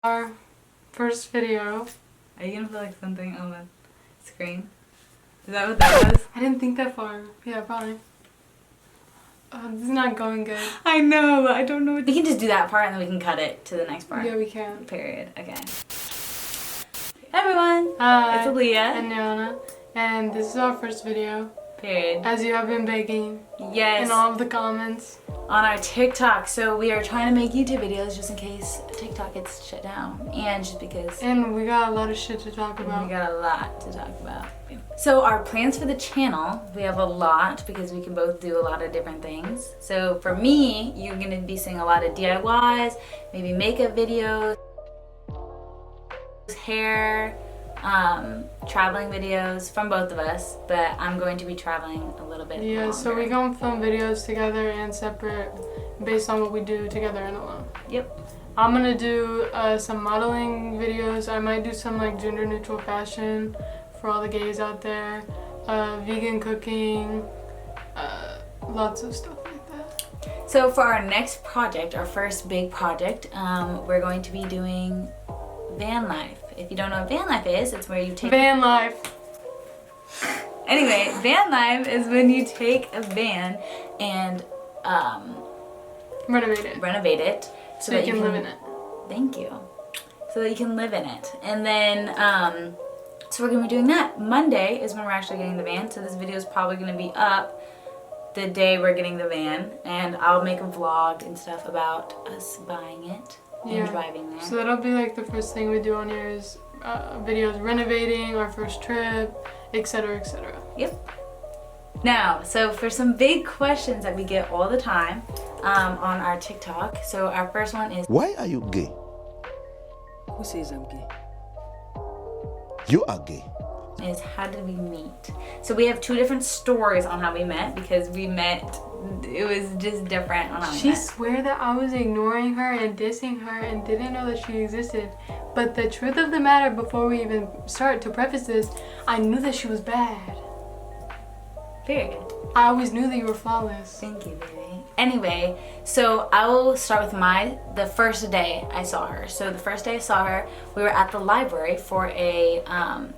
Our first video. Are you gonna put like something on the screen? Is that what that was? I didn't think that far. Yeah, probably. This is not going good. I know, but I don't know. We can just do that part and then we can cut it to the next part. Yeah, we can. Period. Okay. Hey everyone. Hi. It's Aaliyah. And Niana. And this is our first video. Period. As you have been begging. Yes. In all of the comments. On our TikTok. So we are trying to make YouTube videos just in case TikTok gets shut down. And just because. And we got a lot of shit to talk about. We got a lot to talk about. So our plans for the channel, we have a lot because we can both do a lot of different things. So for me, you're going to be seeing a lot of DIYs, maybe makeup videos, hair, traveling videos from both of us, but I'm going to be traveling a little bit Yeah, longer. so we're going to film videos together and separate based on what we do together and alone. Yep. I'm going to do some modeling videos. I might do some like gender neutral fashion for all the gays out there, vegan cooking, lots of stuff like that. So for our next project, our first big project, we're going to be doing van life. If you don't know what van life is, it's where you take... Van life. Anyway, van life is when you take a van and renovate it so that you can live in it. Thank you. So that you can live in it. And then so we're gonna be doing that. Monday is when we're actually getting the van, so this video is probably gonna be up the day we're getting the van, and I'll make a vlog and stuff about us buying it and driving there. So that'll be like the first thing we do on here is videos renovating, our first trip, etc, etc. Yep. Now, so for some big questions that we get all the time on our TikTok, so our first one is, why are you gay? Who says I'm gay? You are gay. Is how did we meet? So we have two different stories on how we met because we met, it was just different on how we met. She swear that I was ignoring her and dissing her and didn't know that she existed. But the truth of the matter, before we even start to preface this, I knew that she was bad. Period. I always knew that you were flawless. Thank you, baby. Anyway, so I will start with the first day I saw her. So the first day I saw her, we were at the library for a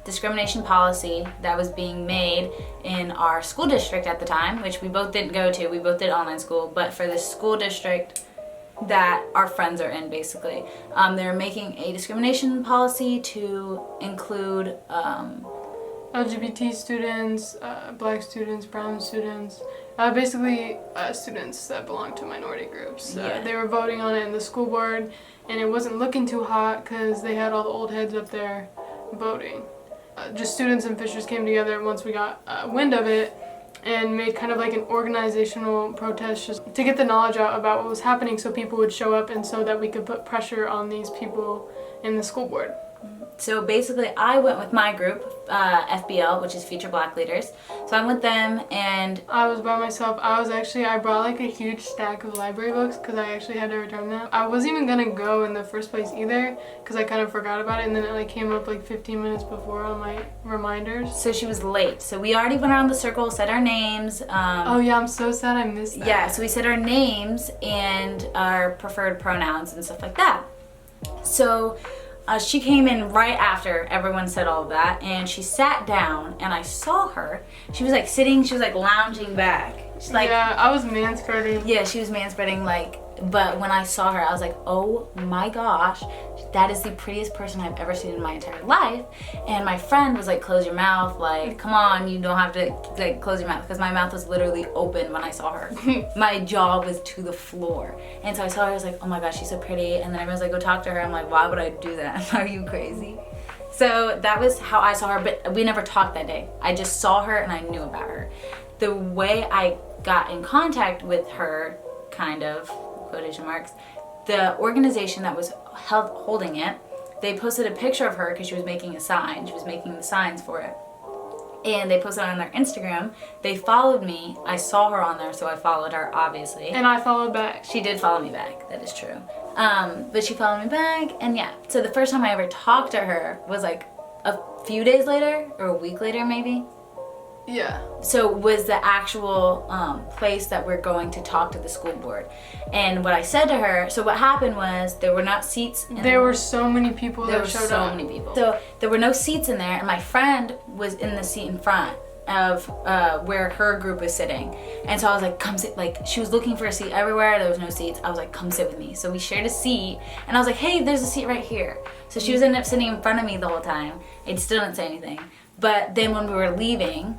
discrimination policy that was being made in our school district at the time, which we both didn't go to. We both did online school, but for the school district that our friends are in, basically. They're making a discrimination policy to include LGBT students, black students, brown students, basically students that belong to minority groups. They were voting on it in the school board, and it wasn't looking too hot because they had all the old heads up there voting. Just students and Fishers came together once we got wind of it and made kind of like an organizational protest just to get the knowledge out about what was happening so people would show up and so that we could put pressure on these people in the school board. So basically I went with my group, FBL, which is Future Black Leaders. So I'm with them, and I was by myself. I brought like a huge stack of library books because I actually had to return them. I wasn't even gonna go in the first place either because I kind of forgot about it, and then it like came up like 15 minutes before on my reminders. So she was late. So we already went around the circle, said our names. Oh yeah, I'm so sad I missed that. Yeah, so we said our names and our preferred pronouns and stuff like that. So she came in right after everyone said all of that, and she sat down, and I saw her. She was like sitting, she was like lounging back. She's like, yeah, I was manspreading. Yeah, she was manspreading, like, but when I saw her, I was like, oh my gosh, that is the prettiest person I've ever seen in my entire life. And my friend was like, close your mouth, like, come on, you don't have to like close your mouth, because my mouth was literally open when I saw her. My jaw was to the floor. And so I saw her, I was like, oh my gosh, she's so pretty. And then everyone's like, go talk to her. I'm like, why would I do that? Are you crazy? So that was how I saw her, but we never talked that day. I just saw her and I knew about her. The way I got in contact with her, kind of, quotation marks, the organization that was holding it, they posted a picture of her because she was making a sign. She was making the signs for it. And they posted it on their Instagram. They followed me. I saw her on there, so I followed her, obviously. And I followed back. She did follow me back, that is true. But she followed me back, and yeah. So the first time I ever talked to her was like a few days later, or a week later maybe. Yeah. So was the actual place that we're going to talk to the school board. And what I said to her, so what happened was there were not seats. There were so many people There that were showed so up. many people. So there were no seats in there, and my friend was in the seat in front of where her group was sitting. And so I was like, come sit, like she was looking for a seat everywhere, there was no seats. I was like, come sit with me. So we shared a seat, and I was like, hey, there's a seat right here. So she was ended up sitting in front of me the whole time. I still didn't say anything. But then when we were leaving,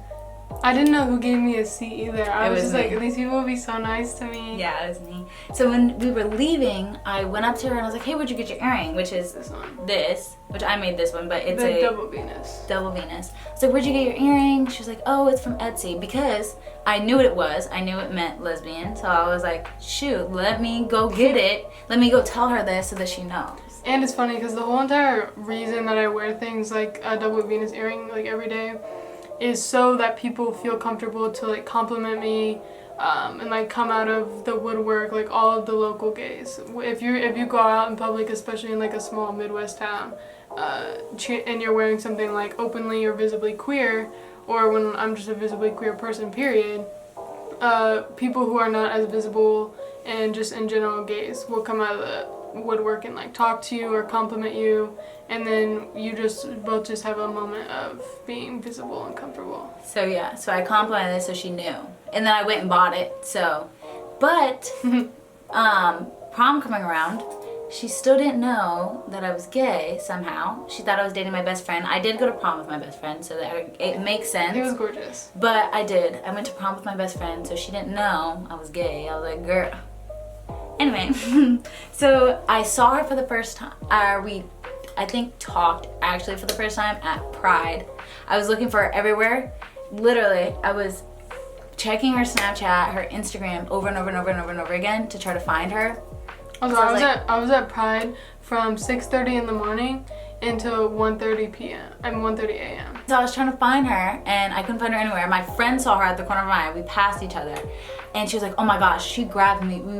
I didn't know who gave me a seat either. I It was was just me. like, these people will be so nice to me. yeah, it was me. So when we were leaving, I went up to her and I was like, hey, where'd you get your earring? Which is This one. this, which I made this one, but it's The a double Venus. double Venus. I was like, where'd you get your earring? She was like, oh, it's from Etsy. Because I knew what it was. I knew it meant lesbian. So I was like, shoot, let me go get it. Let me go tell her this so that she knows. And it's funny because the whole entire reason that I wear things like a double Venus earring like every day is so that people feel comfortable to like compliment me and like come out of the woodwork, like all of the local gays. If you go out in public, especially in like a small Midwest town, and you're wearing something like openly or visibly queer, or when I'm just a visibly queer person, period, people who are not as visible and just in general gays will come out of the woodwork and like talk to you or compliment you, and then you just both just have a moment of being visible and comfortable. So yeah, so I complimented it so she knew. And then I went and bought it, so. But, prom coming around, she still didn't know that I was gay somehow. She thought I was dating my best friend. I did go to prom with my best friend, so that it makes sense. He was gorgeous. But I did. I went to prom with my best friend, so she didn't know I was gay. I was like, girl. Anyway, so I saw her for the first time. I think talked actually for the first time at Pride. I was looking for her everywhere. Literally, I was checking her Snapchat, her Instagram over and over and over and over and over again to try to find her. Also, So I was at Pride from 6:30 in the morning until 1:30 p.m. and 1:30 a.m. So I was trying to find her and I couldn't find her anywhere. My friend saw her at the corner of my eye. We passed each other. And she was like, oh my gosh, she grabbed me. We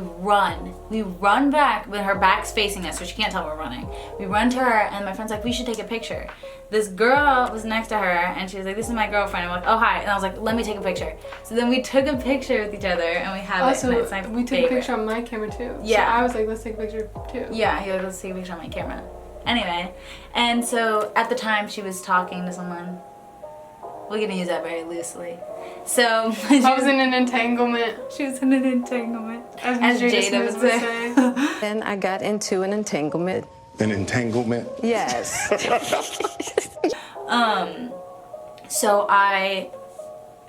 run back, but her back's facing us, so she can't tell we're running. We run to her, and my friend's like, we should take a picture. This girl was next to her, and she was like, this is my girlfriend. I'm like, oh, hi. And I was like, let me take a picture. So then we took a picture with each other, and we have it. And it's Also, my we took favorite. a picture on my camera too. Yeah. So I was like, let's take a picture too. Yeah, he was, let's take a picture on my camera. Anyway, and so at the time she was talking to someone. We're gonna use that very loosely. So I was in an entanglement, she was in an entanglement. as As Jada Jada Smith would would say. say. Then I got into an entanglement. An entanglement? Yes. So I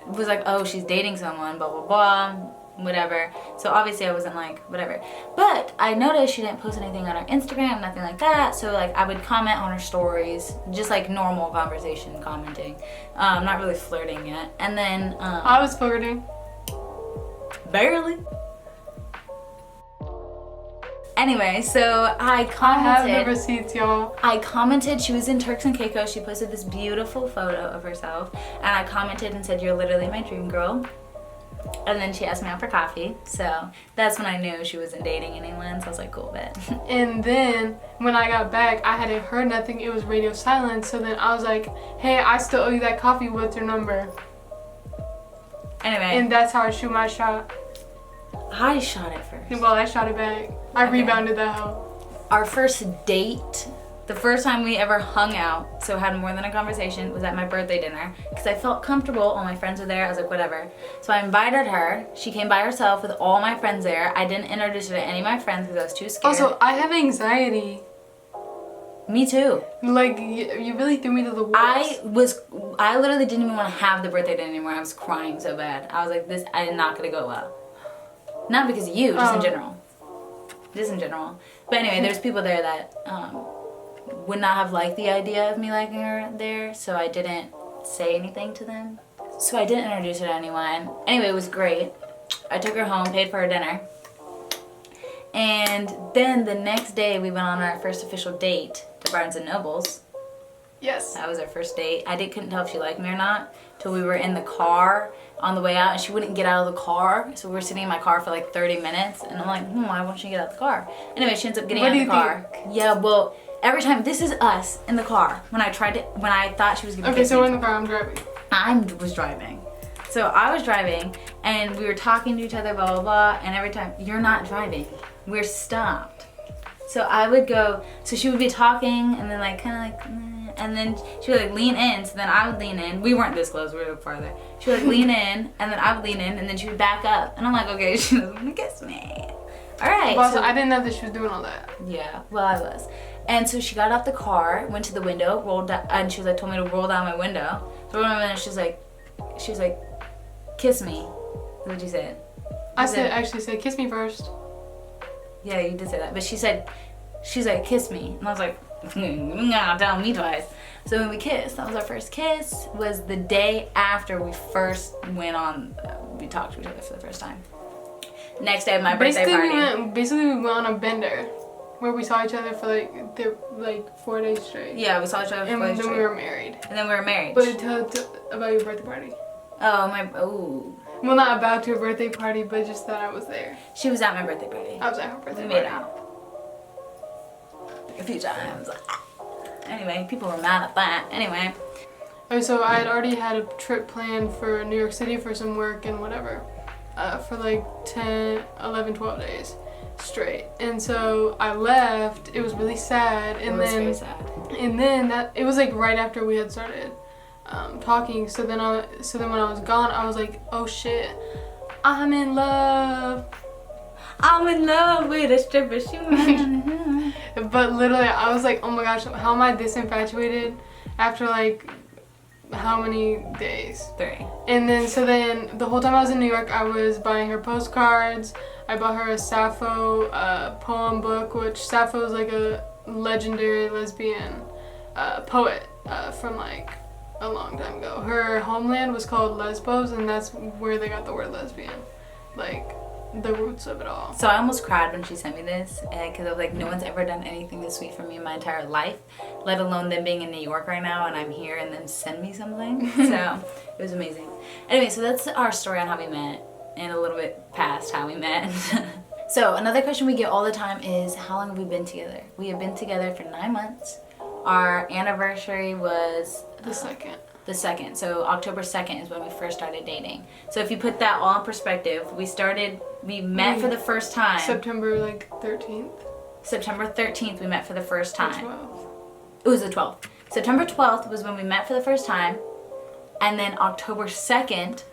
was like, oh, she's dating someone, blah, blah, blah, whatever. So obviously I wasn't like, whatever. But I noticed she didn't post anything on her Instagram, nothing like that. So like I would comment on her stories, just like normal conversation commenting. Not really flirting yet. And then, I was flirting. barely. Anyway, so I I have commented. the receipts, y'all. I commented, she was in Turks and Caicos, she posted this beautiful photo of herself, and I commented and said, you're literally my dream girl. And then she asked me out for coffee, so that's when I knew she wasn't dating anyone, so I was like, cool, bet. And then when I got back, I hadn't heard nothing. It was radio silence. So then I was like, hey, I still owe you that coffee. What's your number? Anyway, And that's how I shoot my shot. I shot it first. Well, I shot it back. I Okay. rebounded that hoe. Our first date, the first time we ever hung out, so had more than a conversation, was at my birthday dinner because I felt comfortable. All my friends were there. I was like, whatever. So I invited her. She came by herself with all my friends there. I didn't introduce her to any of my friends because I was too scared. Also, I have anxiety. Me too. Like, you really threw me to the wolves. I literally didn't even want to have the birthday dinner anymore. I was crying so bad. I was like, this is not gonna go well. Not because of you, just in Oh. general. Just in general. But anyway, there's people there that would not have liked the idea of me liking her there, so I didn't say anything to them. So I didn't introduce her to anyone. Anyway, it was great. I took her home, paid for her dinner. And then the next day we went on our first official date to Barnes & Noble's. Yes. That was our first date. Couldn't tell if she liked me or not till we were in the car on the way out, and she wouldn't get out of the car. So we were sitting in my car for like 30 minutes, and I'm like, why won't she get out of the car? Anyway, she ends up getting What out do of the you car. Yeah, well, every time, this is us in the car when I thought she was gonna Okay, kiss so me. in the car, I'm driving. I was driving. So I was driving and we were talking to each other, blah, blah, blah. And every time, you're not driving. We're stopped. So I would go, so she would be talking and then like kind of like, and then she would like lean in. So then I would lean in. We weren't this close, we were farther. She would like lean in and then I would lean in and then she would back up. And I'm like, okay, she doesn't want to kiss me. All right. Well, so, I didn't know that she was doing all that. yeah, well, I was. And so she got out the car, went to the window, rolled down, and she was like, told me to roll down my window. So I rolled down my window, she was like, kiss me. That's what you said. I actually said, kiss me first. Yeah, you did say that. But she's like, kiss me. And I was like, you're not telling me twice. So when we kissed, that was our first kiss, was the day after we first went on, we talked to each other for the first time. Next day of my birthday party. Basically, we went on a bender where we saw each other for like 4 days straight. Yeah, we saw each other for 4 days And then straight. we were married. And then we were married. But tell about your birthday party. Oh. Well, not about your birthday party, but just that I was there. She was at my birthday party. I was at her birthday We party. made out. A few times. Anyway, people were mad at that. Anyway. Oh, so I had already had a trip planned for New York City for some work and whatever. For like 10, 11, 12 days straight. And so I left. It was really sad. And It was then, very sad. And then it was like right after we had started talking. So then when I was gone, I was like, oh shit, I'm in love. I'm in love with a stripper. But literally, I was like, oh my gosh, how am I this infatuated after like how many days? 3. And then the whole time I was in New York, I was buying her postcards. I bought her a Sappho poem book, which Sappho is like a legendary lesbian poet from like a long time ago. Her homeland was called Lesbos, and that's where they got the word lesbian, like the roots of it all. So I almost cried when she sent me this, because I was like, no one's ever done anything this sweet for me in my entire life, let alone them being in New York right now and I'm here and them send me something. So it was amazing. Anyway, so that's our story on how we met and a little bit past how we met. So another question we get all the time is, how long have we been together? We have been together for 9 months. Our anniversary was The second. the 2nd. So October 2nd is when we first started dating. So if you put that all in perspective, we met for the first time. September like 13th. September 13th we met for the first Or time. 12th. It was the 12th. September 12th was when we met for the first time. And then October 2nd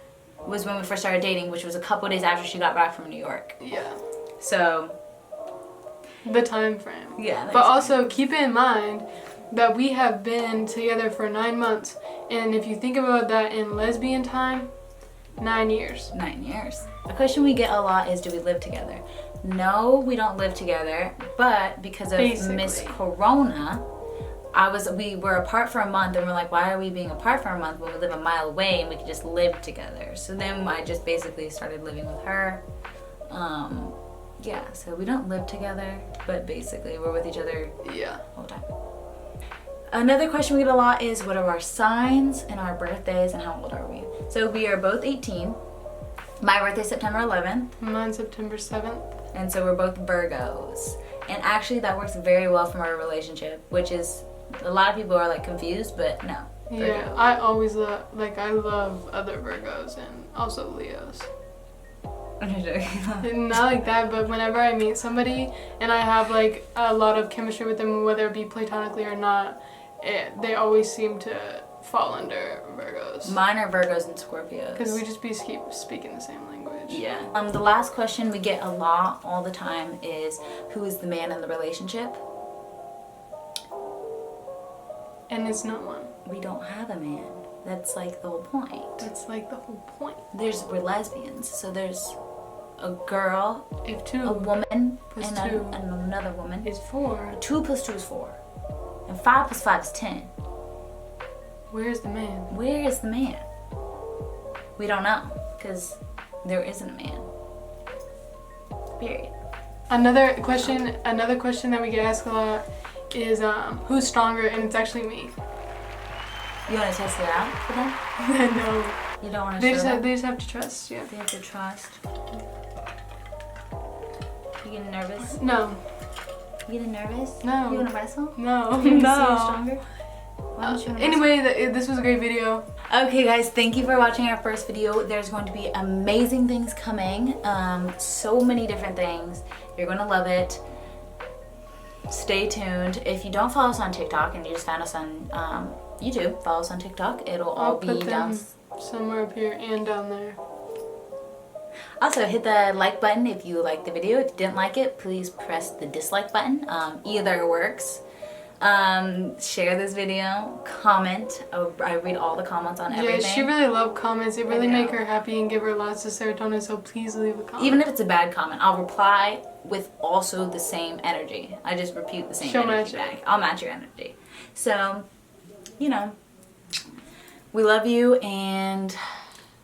was when we first started dating, which was a couple days after she got back from New York. Yeah. So, The time frame. yeah. But also keep in mind that we have been together for 9 months, and if you think about that in lesbian time, 9 years. 9 years. A question we get a lot is, do we live together? No, we don't live together, but because of Basically. Miss Corona, we were apart for a month, and we're like, why are we being apart for a month when we live a mile away and we could just live together? So then I just basically started living with her. Yeah, so we don't live together, but basically we're with each other Yeah. all the time. Another question we get a lot is, what are our signs and our birthdays and how old are we? So we are both 18. My birthday's September 11th, Mine's September 7th. and so we're both Virgos. And actually that works very well for our relationship, which is, a lot of people are like confused, but no. Yeah, Virgo. I always love other Virgos and also Leos. And not like that, but whenever I meet somebody and I have like a lot of chemistry with them, whether it be platonically or not, they always seem to fall under Virgos. Mine are Virgos and Scorpios. Because we just keep speaking the same language. Yeah. The last question we get a lot all the time is, who is the man in the relationship? And it's not one. We don't have a man. That's like the whole point. That's like the whole point. We're lesbians, so there's a girl, If a 2 woman, Plus and, 2 and another woman. is 4, 2 plus 2 is 4. And 5 plus 5 is 10. where's the man? Where is the man? We don't know, because there isn't a man. Period. Another question that we get asked a lot is who's stronger, and it's actually me. You want to test it out for them? No. You don't want to They show just, them? they just have to trust, yeah. They have to trust. You getting nervous? No. You getting nervous? No. You want to wrestle? No. You wanna see who's No. stronger? Why don't you Anyway, this was a great video. Okay guys, thank you for watching our first video. There's going to be amazing things coming. So many different things. You're gonna love it. Stay tuned. If you don't follow us on TikTok and you just found us on YouTube, follow us on TikTok. It'll all be down somewhere up here and down there. Also, hit the like button if you liked the video. If you didn't like it, please press the dislike button. Either works. Share this video, comment. I read all the comments on everything. Yeah, she really loves comments. It really make her happy and give her lots of serotonin, so please leave a comment. Even if it's a bad comment, I'll reply with also the same energy. I just repeat the same energy back. I'll match your energy. So, you know, we love you and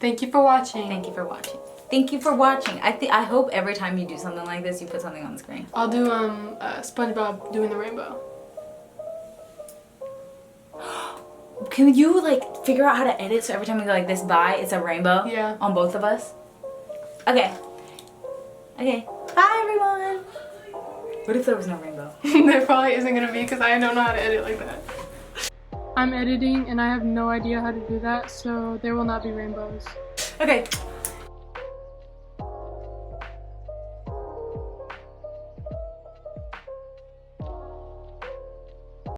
thank you for watching. Thank you for watching. Thank you for watching. I hope every time you do something like this, you put something on the screen. I'll do SpongeBob doing the rainbow. Can you like figure out how to edit so every time we go like this by, it's a rainbow? Yeah. On both of us? Okay. Okay. Bye everyone. What if there was no rainbow? There probably isn't gonna be because I don't know how to edit like that. I'm editing and I have no idea how to do that, so there will not be rainbows. Okay.